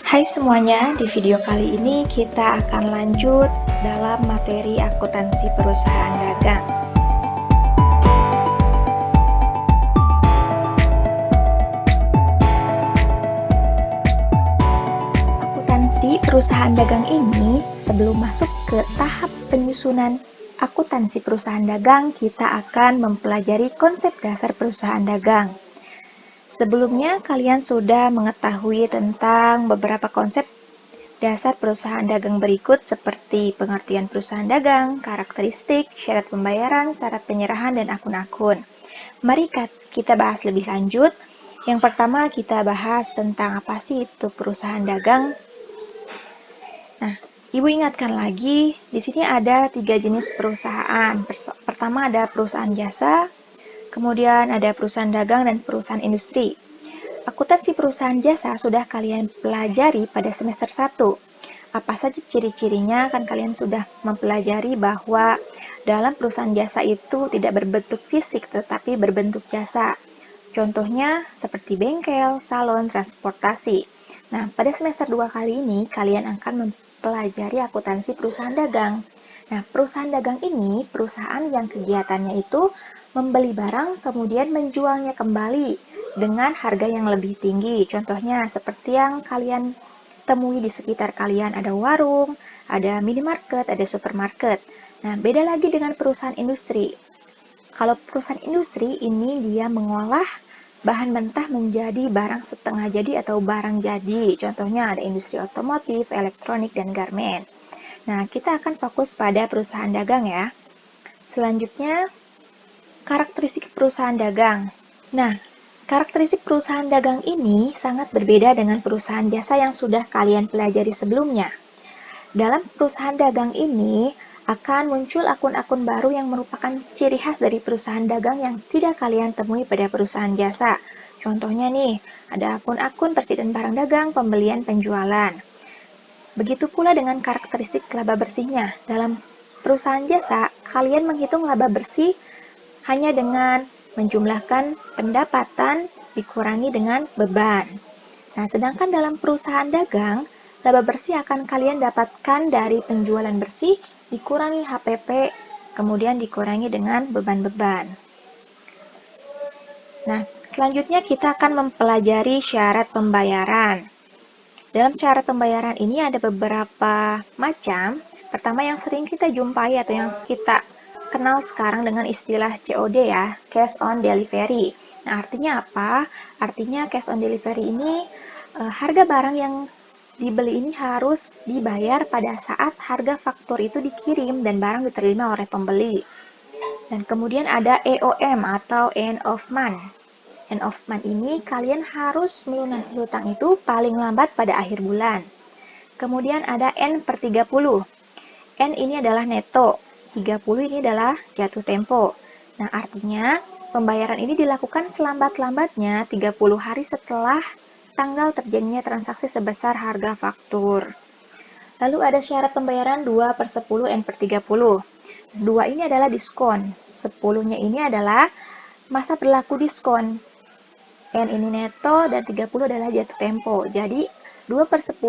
Hai semuanya, di video kali ini kita akan lanjut dalam materi akuntansi perusahaan dagang. Akuntansi perusahaan dagang ini, sebelum masuk ke tahap penyusunan akuntansi perusahaan dagang, kita akan mempelajari konsep dasar perusahaan dagang. Sebelumnya, kalian sudah mengetahui tentang beberapa konsep dasar perusahaan dagang berikut seperti pengertian perusahaan dagang, karakteristik, syarat pembayaran, syarat penyerahan, dan akun-akun. Mari kita bahas lebih lanjut. Yang pertama kita bahas tentang apa sih itu perusahaan dagang. Nah, Ibu ingatkan lagi, di sini ada 3 jenis perusahaan. Pertama ada perusahaan jasa, kemudian ada perusahaan dagang, dan perusahaan industri. Akuntansi perusahaan jasa sudah kalian pelajari pada semester 1. Apa saja ciri-cirinya? Kan kalian sudah mempelajari bahwa dalam perusahaan jasa itu tidak berbentuk fisik tetapi berbentuk jasa. Contohnya seperti bengkel, salon, transportasi. Nah, pada semester 2 kali ini kalian akan mempelajari akuntansi perusahaan dagang. Nah, perusahaan dagang ini perusahaan yang kegiatannya itu membeli barang kemudian menjualnya kembali dengan harga yang lebih tinggi. Contohnya seperti yang kalian temui di sekitar kalian, ada warung, ada minimarket, ada supermarket. Nah, beda lagi dengan perusahaan industri. Kalau perusahaan industri ini dia mengolah bahan mentah menjadi barang setengah jadi atau barang jadi. Contohnya ada industri otomotif, elektronik, dan garmen. Nah, kita akan fokus pada perusahaan dagang ya. Selanjutnya, karakteristik perusahaan dagang. Nah, karakteristik perusahaan dagang ini sangat berbeda dengan perusahaan jasa yang sudah kalian pelajari sebelumnya. Dalam perusahaan dagang ini akan muncul akun-akun baru yang merupakan ciri khas dari perusahaan dagang yang tidak kalian temui pada perusahaan jasa. Contohnya nih, ada akun-akun persediaan barang dagang, pembelian, penjualan. Begitu pula dengan karakteristik laba bersihnya. Dalam perusahaan jasa, kalian menghitung laba bersih hanya dengan menjumlahkan pendapatan dikurangi dengan beban. Nah, sedangkan dalam perusahaan dagang, laba bersih akan kalian dapatkan dari penjualan bersih dikurangi HPP, kemudian dikurangi dengan beban-beban. Nah, selanjutnya kita akan mempelajari syarat pembayaran. Dalam syarat pembayaran ini ada beberapa macam. Pertama yang sering kita jumpai atau yang kita kenal sekarang dengan istilah COD ya, cash on delivery. Nah, artinya apa? Artinya cash on delivery ini harga barang yang dibeli ini harus dibayar pada saat harga faktur itu dikirim dan barang diterima oleh pembeli. Dan kemudian ada EOM atau end of month. End of month ini kalian harus melunasi hutang itu paling lambat pada akhir bulan. Kemudian ada N per 30. N ini adalah neto, 30 ini adalah jatuh tempo. Nah, artinya pembayaran ini dilakukan selambat-lambatnya 30 hari setelah tanggal terjadinya transaksi sebesar harga faktur. Lalu ada syarat pembayaran 2 per 10 N per 30. 2 ini adalah diskon, 10-nya ini adalah masa berlaku diskon. N ini neto dan 30 adalah jatuh tempo. Jadi 2 per 10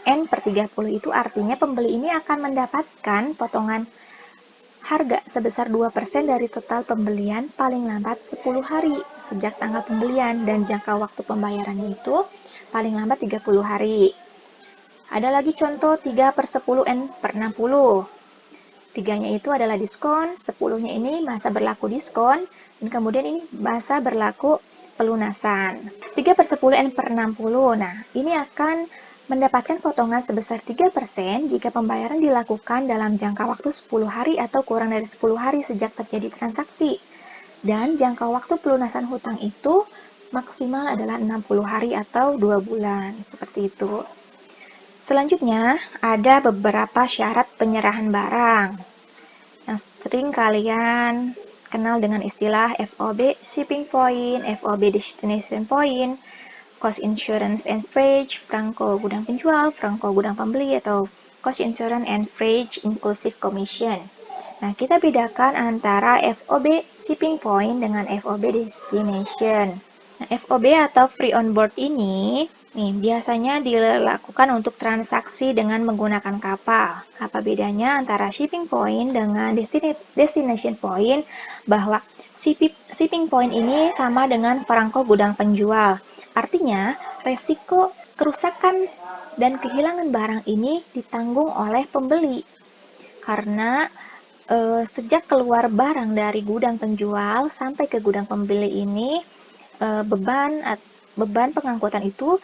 N per 30 itu artinya pembeli ini akan mendapatkan potongan harga sebesar 2% dari total pembelian paling lambat 10 hari sejak tanggal pembelian dan jangka waktu pembayarannya itu paling lambat 30 hari. Ada lagi contoh 3 per 10 N per 60. 3-nya itu adalah diskon, 10-nya ini masa berlaku diskon, dan kemudian ini masa berlaku pelunasan. 3 per 10 N per 60. Nah, ini akan mendapatkan potongan sebesar 3% jika pembayaran dilakukan dalam jangka waktu 10 hari atau kurang dari 10 hari sejak terjadi transaksi. Dan jangka waktu pelunasan hutang itu maksimal adalah 60 hari atau 2 bulan. Seperti itu. Selanjutnya, ada beberapa syarat penyerahan barang yang sering kalian kenal dengan istilah FOB Shipping Point, FOB Destination Point, Cost Insurance and Freight, Franco gudang penjual, Franco gudang pembeli, atau Cost Insurance and Freight Inclusive Commission. Nah, kita bedakan antara FOB Shipping Point dengan FOB Destination. Nah, FOB atau Free on Board ini Nih, biasanya dilakukan untuk transaksi dengan menggunakan kapal. Apa bedanya antara shipping point dengan destination point? Bahwa shipping point ini sama dengan perangko gudang penjual. Artinya, resiko kerusakan dan kehilangan barang ini ditanggung oleh pembeli. Karena sejak keluar barang dari gudang penjual sampai ke gudang pembeli ini, beban pengangkutan itu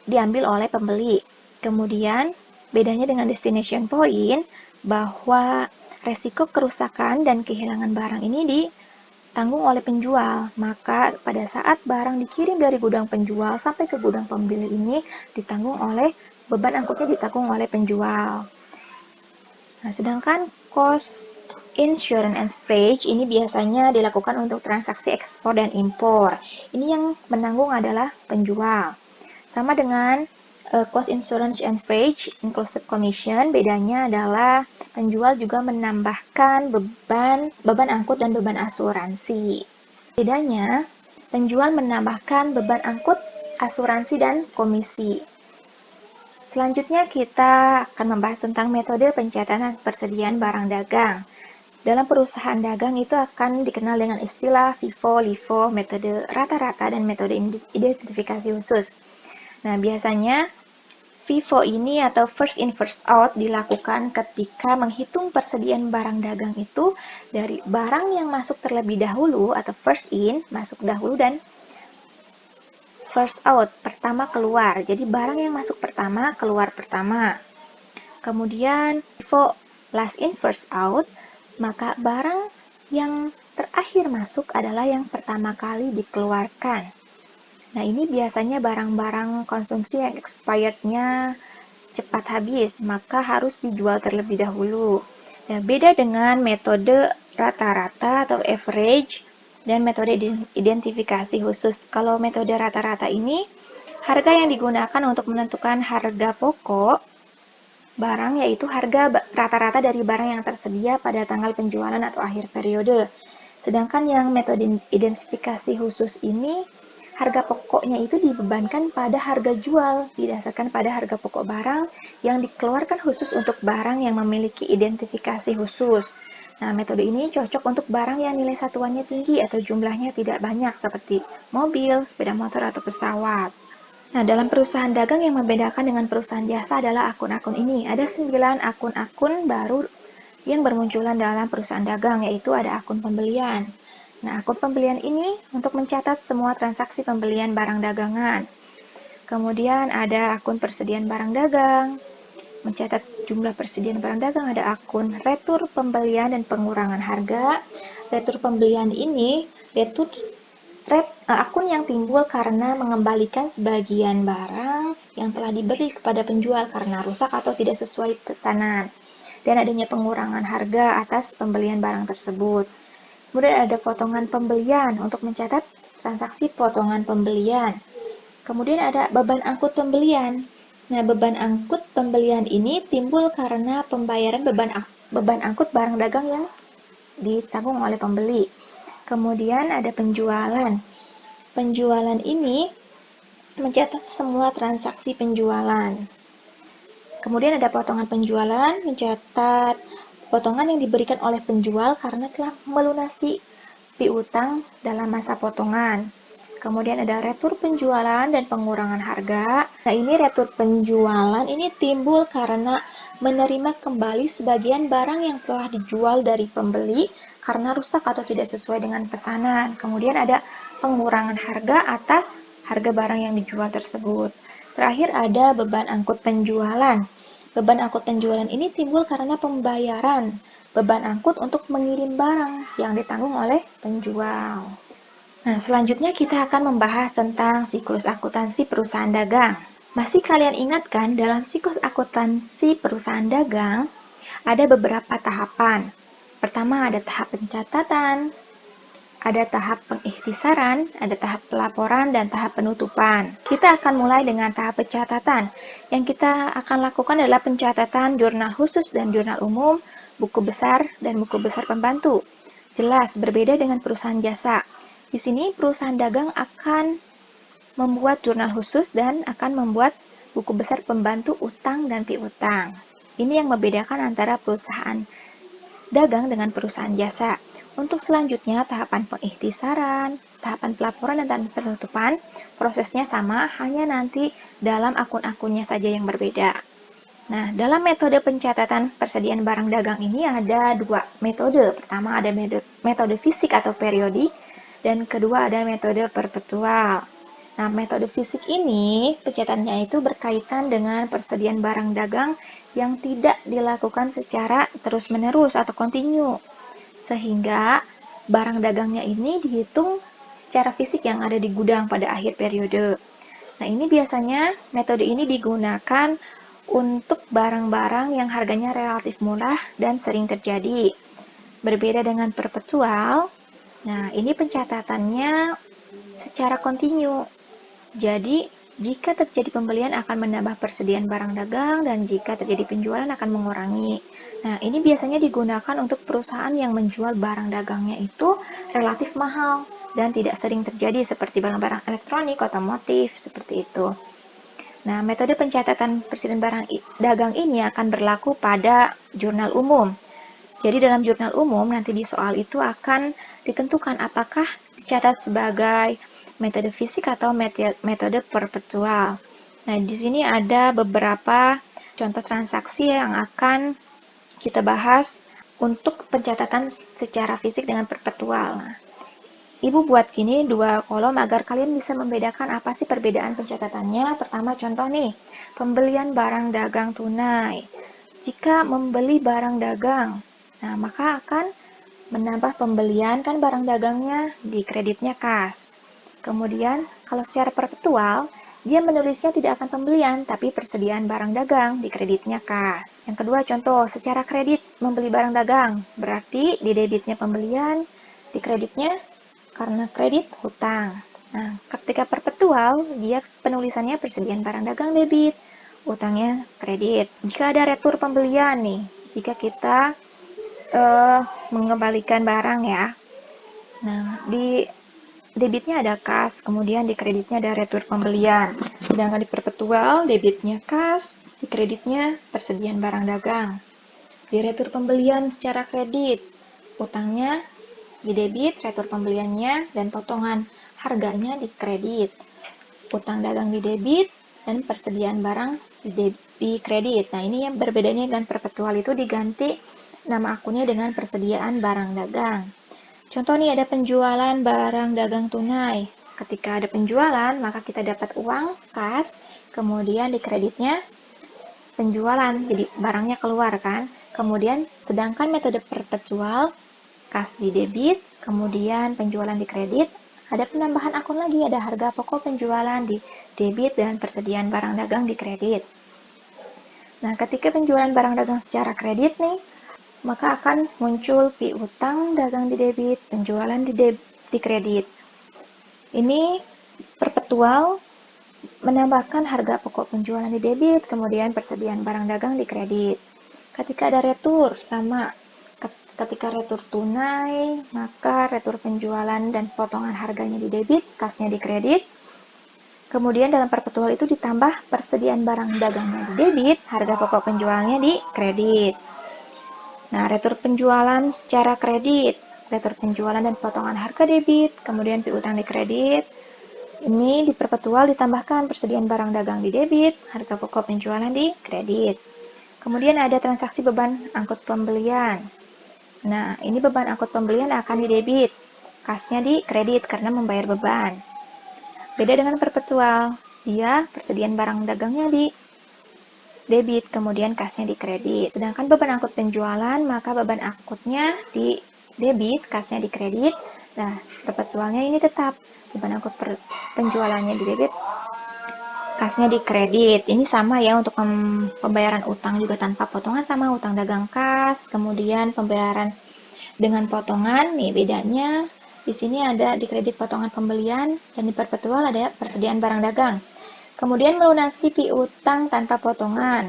diambil oleh pembeli. Kemudian, bedanya dengan destination point, bahwa resiko kerusakan dan kehilangan barang ini ditanggung oleh penjual. Maka pada saat barang dikirim dari gudang penjual sampai ke gudang pembeli ini ditanggung oleh beban angkutnya ditanggung oleh penjual. Nah, sedangkan cost insurance and freight ini biasanya dilakukan untuk transaksi ekspor dan impor. Ini yang menanggung adalah penjual. Sama dengan cost insurance and freight inclusive commission, bedanya adalah penjual juga menambahkan beban angkut dan beban asuransi. Bedanya, penjual menambahkan beban angkut, asuransi, dan komisi. Selanjutnya kita akan membahas tentang metode pencatatan persediaan barang dagang. Dalam perusahaan dagang itu akan dikenal dengan istilah FIFO, LIFO, metode rata-rata, dan metode identifikasi khusus. Nah, biasanya FIFO ini atau first in first out dilakukan ketika menghitung persediaan barang dagang itu dari barang yang masuk terlebih dahulu atau first in, masuk dahulu, dan first out, pertama keluar. Jadi barang yang masuk pertama, keluar pertama. Kemudian FIFO last in first out, maka barang yang terakhir masuk adalah yang pertama kali dikeluarkan. Nah, ini biasanya barang-barang konsumsi yang expired-nya cepat habis, maka harus dijual terlebih dahulu. Nah, beda dengan metode rata-rata atau average dan metode identifikasi khusus. Kalau metode rata-rata ini, harga yang digunakan untuk menentukan harga pokok barang yaitu harga rata-rata dari barang yang tersedia pada tanggal penjualan atau akhir periode. Sedangkan yang metode identifikasi khusus ini, harga pokoknya itu dibebankan pada harga jual, didasarkan pada harga pokok barang yang dikeluarkan khusus untuk barang yang memiliki identifikasi khusus. Nah, metode ini cocok untuk barang yang nilai satuannya tinggi atau jumlahnya tidak banyak seperti mobil, sepeda motor, atau pesawat. Nah, dalam perusahaan dagang yang membedakan dengan perusahaan jasa adalah akun-akun ini. Ada 9 akun-akun baru yang bermunculan dalam perusahaan dagang, yaitu ada akun pembelian. Nah, akun pembelian ini untuk mencatat semua transaksi pembelian barang dagangan. Kemudian ada akun persediaan barang dagang, mencatat jumlah persediaan barang dagang. Ada akun retur pembelian dan pengurangan harga. Retur pembelian ini, akun yang timbul karena mengembalikan sebagian barang yang telah dibeli kepada penjual karena rusak atau tidak sesuai pesanan, dan adanya pengurangan harga atas pembelian barang tersebut. Kemudian ada potongan pembelian untuk mencatat transaksi potongan pembelian. Kemudian ada beban angkut pembelian. Nah, beban angkut pembelian ini timbul karena pembayaran beban angkut barang dagang yang ditanggung oleh pembeli. Kemudian ada penjualan. Penjualan ini mencatat semua transaksi penjualan. Kemudian ada potongan penjualan, mencatat potongan yang diberikan oleh penjual karena telah melunasi piutang dalam masa potongan. Kemudian ada retur penjualan dan pengurangan harga. Nah, ini retur penjualan ini timbul karena menerima kembali sebagian barang yang telah dijual dari pembeli karena rusak atau tidak sesuai dengan pesanan. Kemudian ada pengurangan harga atas harga barang yang dijual tersebut. Terakhir ada beban angkut penjualan. Beban angkut penjualan ini timbul karena pembayaran beban angkut untuk mengirim barang yang ditanggung oleh penjual. Nah, selanjutnya kita akan membahas tentang siklus akuntansi perusahaan dagang. Masih kalian ingat kan, dalam siklus akuntansi perusahaan dagang, ada beberapa tahapan. Pertama ada tahap pencatatan, ada tahap pengikhtisaran, ada tahap pelaporan, dan tahap penutupan. Kita akan mulai dengan tahap pencatatan. Yang kita akan lakukan adalah pencatatan jurnal khusus dan jurnal umum, buku besar, dan buku besar pembantu. Jelas, berbeda dengan perusahaan jasa. Di sini perusahaan dagang akan membuat jurnal khusus dan akan membuat buku besar pembantu utang dan piutang. Ini yang membedakan antara perusahaan dagang dengan perusahaan jasa. Untuk selanjutnya, tahapan pengikhtisaran, tahapan pelaporan dan tahapan penutupan, prosesnya sama, hanya nanti dalam akun-akunnya saja yang berbeda. Nah, dalam metode pencatatan persediaan barang dagang ini ada dua metode. Pertama ada metode fisik atau periodik, dan kedua ada metode perpetual. Nah, metode fisik ini pencatatannya itu berkaitan dengan persediaan barang dagang yang tidak dilakukan secara terus-menerus atau kontinu, sehingga barang dagangnya ini dihitung secara fisik yang ada di gudang pada akhir periode. Nah, ini biasanya metode ini digunakan untuk barang-barang yang harganya relatif murah dan sering terjadi. Berbeda dengan perpetual, nah ini pencatatannya secara kontinu. Jadi, jika terjadi pembelian akan menambah persediaan barang dagang dan jika terjadi penjualan akan mengurangi. Nah, ini biasanya digunakan untuk perusahaan yang menjual barang dagangnya itu relatif mahal dan tidak sering terjadi seperti barang-barang elektronik, otomotif, seperti itu. Nah, metode pencatatan persediaan barang dagang ini akan berlaku pada jurnal umum. Jadi dalam jurnal umum nanti di soal itu akan ditentukan apakah dicatat sebagai metode fisik atau metode perpetual. Nah, di sini ada beberapa contoh transaksi yang akan kita bahas untuk pencatatan secara fisik dengan perpetual. Nah, Ibu buat gini dua kolom agar kalian bisa membedakan apa sih perbedaan pencatatannya. Pertama contoh nih, pembelian barang dagang tunai. Jika membeli barang dagang, nah maka akan menambah pembelian kan barang dagangnya di kreditnya kas. Kemudian kalau secara perpetual, dia menulisnya tidak akan pembelian, tapi persediaan barang dagang di kreditnya kas. Yang kedua contoh, secara kredit membeli barang dagang, berarti di debitnya pembelian, di kreditnya karena kredit hutang. Nah, ketika perpetual, dia penulisannya persediaan barang dagang debit, utangnya kredit. Jika ada retur pembelian nih, jika kita mengembalikan barang ya, nah di debitnya ada kas, kemudian di kreditnya ada retur pembelian. Sedangkan di perpetual, debitnya kas, di kreditnya persediaan barang dagang. Di retur pembelian secara kredit, utangnya di debit, retur pembeliannya, dan potongan harganya di kredit. Utang dagang di debit, dan persediaan barang di kredit. Nah, ini yang berbedanya dengan perpetual itu diganti nama akunnya dengan persediaan barang dagang. Contoh nih ada penjualan barang dagang tunai. Ketika ada penjualan, maka kita dapat uang kas, kemudian di kreditnya penjualan, jadi barangnya keluar kan. Kemudian sedangkan metode perpetual kas di debit, kemudian penjualan di kredit, ada penambahan akun lagi, ada harga pokok penjualan di debit dan persediaan barang dagang di kredit. Nah, ketika penjualan barang dagang secara kredit nih, maka akan muncul piutang dagang di debit, penjualan di kredit. Ini perpetual menambahkan harga pokok penjualan di debit, kemudian persediaan barang dagang di kredit. Ketika ada retur, sama. Ketika retur tunai, maka retur penjualan dan potongan harganya di debit, kasnya di kredit. Kemudian dalam perpetual itu ditambah persediaan barang dagangnya di debit, harga pokok penjualnya di kredit. Nah, retur penjualan secara kredit, retur penjualan dan potongan harga debit, kemudian piutang di kredit. Ini di perpetual ditambahkan persediaan barang dagang di debit, harga pokok penjualan di kredit. Kemudian ada transaksi beban angkut pembelian. Nah, ini beban angkut pembelian akan di debit, kasnya di kredit karena membayar beban. Beda dengan perpetual, dia persediaan barang dagangnya di debit, kemudian kasnya di kredit. Sedangkan beban angkut penjualan, maka beban angkutnya di debit, kasnya di kredit. Nah, perpetualnya ini tetap beban angkut penjualannya di debit, kasnya di kredit. Ini sama ya untuk pembayaran utang juga tanpa potongan sama utang dagang kas, kemudian pembayaran dengan potongan. Nih bedanya di sini ada di kredit potongan pembelian dan di perpetual ada persediaan barang dagang. Kemudian melunasi piutang tanpa potongan.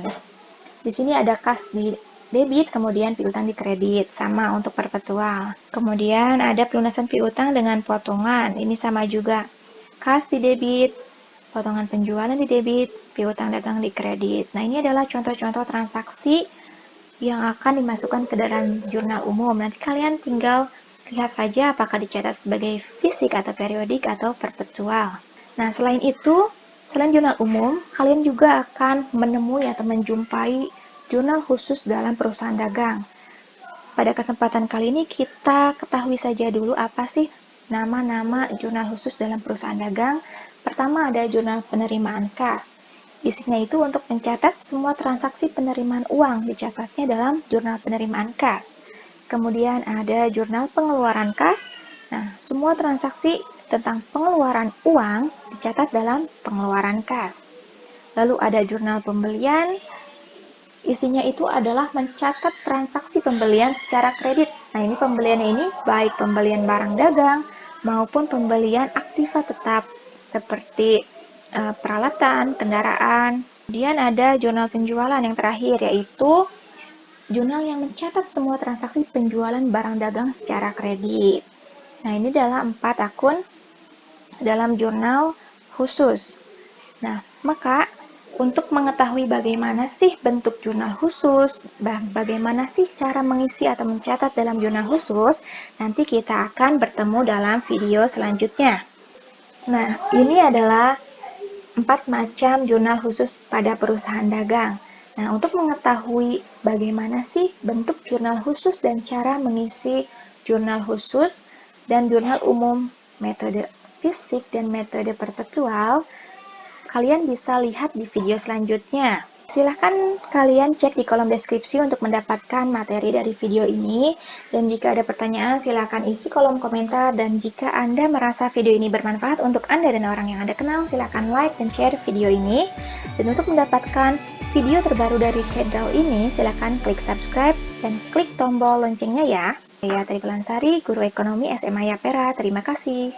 Di sini ada kas di debit, kemudian piutang di kredit, sama untuk perpetual. Kemudian ada pelunasan piutang dengan potongan, ini sama juga. Kas di debit, potongan penjualan di debit, piutang dagang di kredit. Nah, ini adalah contoh-contoh transaksi yang akan dimasukkan ke dalam jurnal umum. Nanti kalian tinggal lihat saja apakah dicatat sebagai fisik atau periodik atau perpetual. Nah, selain itu, selain jurnal umum, kalian juga akan menemui atau menjumpai jurnal khusus dalam perusahaan dagang. Pada kesempatan kali ini kita ketahui saja dulu apa sih nama-nama jurnal khusus dalam perusahaan dagang. Pertama ada jurnal penerimaan kas. Isinya itu untuk mencatat semua transaksi penerimaan uang dicatatnya dalam jurnal penerimaan kas. Kemudian ada jurnal pengeluaran kas. Nah, semua transaksi tentang pengeluaran uang dicatat dalam pengeluaran kas. Lalu ada jurnal pembelian. Isinya itu adalah mencatat transaksi pembelian secara kredit. Nah, ini pembeliannya ini baik pembelian barang dagang maupun pembelian aktiva tetap seperti peralatan, kendaraan. Kemudian ada jurnal penjualan yang terakhir, yaitu jurnal yang mencatat semua transaksi penjualan barang dagang secara kredit. Nah, ini adalah 4 akun dalam jurnal khusus. Nah, maka untuk mengetahui bagaimana sih bentuk jurnal khusus, bagaimana sih cara mengisi atau mencatat dalam jurnal khusus, nanti kita akan bertemu dalam video selanjutnya. Nah, ini adalah 4 macam jurnal khusus pada perusahaan dagang. Nah, untuk mengetahui bagaimana sih bentuk jurnal khusus dan cara mengisi jurnal khusus dan jurnal umum, metode fisik dan metode perpetual, kalian bisa lihat di video selanjutnya. Silahkan kalian cek di kolom deskripsi untuk mendapatkan materi dari video ini. Dan jika ada pertanyaan, silahkan isi kolom komentar. Dan jika Anda merasa video ini bermanfaat untuk Anda dan orang yang Anda kenal, silahkan like dan share video ini. Dan untuk mendapatkan video terbaru dari channel ini, silahkan klik subscribe dan klik tombol loncengnya ya. Saya Tri Pelansari, Guru Ekonomi SMA Yapera. Terima kasih.